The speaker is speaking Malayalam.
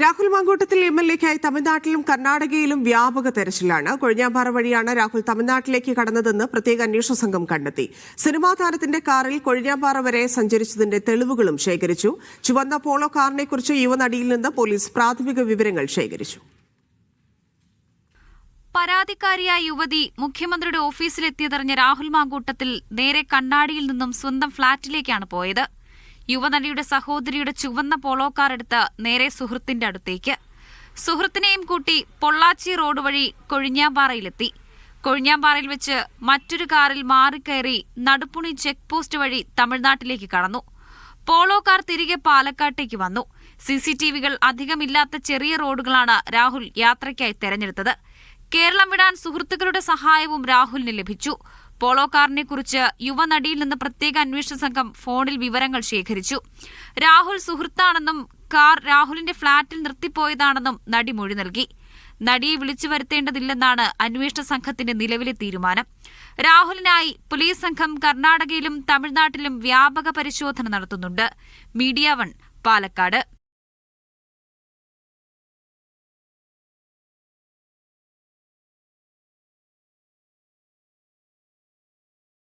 രാഹുൽ മാങ്കൂട്ടത്തിൽ എംഎൽഎക്കായി തമിഴ്നാട്ടിലും കർണാടകയിലും വ്യാപക തെരച്ചിലാണ്. കൊഴിഞ്ഞാമ്പാറ വഴിയാണ് രാഹുൽ തമിഴ്നാട്ടിലേക്ക് കടന്നതെന്ന് പ്രത്യേക അന്വേഷണ സംഘം കണ്ടെത്തി. സിനിമാ താരത്തിന്റെ കാറിൽ കൊഴിഞ്ഞാമ്പാറ വരെ സഞ്ചരിച്ചതിന്റെ തെളിവുകളും ശേഖരിച്ചു. ചുവന്ന പോളോ കാറിനെക്കുറിച്ച് യുവനടിയിൽ നിന്ന് പോലീസ് പ്രാഥമിക വിവരങ്ങൾ ശേഖരിച്ചു. പരാതിക്കാരിയായ യുവതി മുഖ്യമന്ത്രിയുടെ ഓഫീസിലെത്തിയതറിഞ്ഞ രാഹുൽ മാങ്കൂട്ടത്തിൽ നേരെ കണ്ണാടിയിൽ നിന്നും സ്വന്തം ഫ്ളാറ്റിലേക്കാണ് പോയത്. യുവനടിയുടെ സഹോദരിയുടെ ചുവന്ന പോളോ കാർ എടുത്ത് നേരെ സുഹൃത്തിന്റെ അടുത്തേക്ക്. സുഹൃത്തിനെയും കൂട്ടി പൊള്ളാച്ചി റോഡ് വഴി കൊഴിഞ്ഞാമ്പാറയിലെത്തി. കൊഴിഞ്ഞാമ്പാറയിൽ വെച്ച് മറ്റൊരു കാറിൽ മാറിക്കയറി നടുപ്പുണി ചെക്ക് പോസ്റ്റ് വഴി തമിഴ്നാട്ടിലേക്ക് കടന്നു. പോളോ കാർ തിരികെ പാലക്കാട്ടേക്ക് വന്നു. സിസിടിവികൾ അധികമില്ലാത്ത ചെറിയ റോഡുകളാണ് രാഹുൽ യാത്രയ്ക്കായി തെരഞ്ഞെടുത്തത്. കേരളം വിടാൻ സുഹൃത്തുക്കളുടെ സഹായവും രാഹുലിന് ലഭിച്ചു. പോളോ കാറിനെക്കുറിച്ച് യുവനടിയിൽ നിന്ന് പ്രത്യേക അന്വേഷണ സംഘം ഫോണിൽ വിവരങ്ങൾ ശേഖരിച്ചു. രാഹുൽ സുഹൃത്താണെന്നും കാർ രാഹുലിന്റെ ഫ്ളാറ്റിൽ നിർത്തിപ്പോയതാണെന്നും നടി മൊഴി നൽകി. നടിയെ വിളിച്ചു വരുത്തേണ്ടതില്ലെന്നാണ് അന്വേഷണ സംഘത്തിന്റെ നിലവിലെ തീരുമാനം. രാഹുലിനായി പോലീസ് സംഘം കർണാടകയിലും തമിഴ്നാട്ടിലും വ്യാപക പരിശോധന നടത്തുന്നുണ്ട്. മീഡിയ 1 പാലക്കാട്.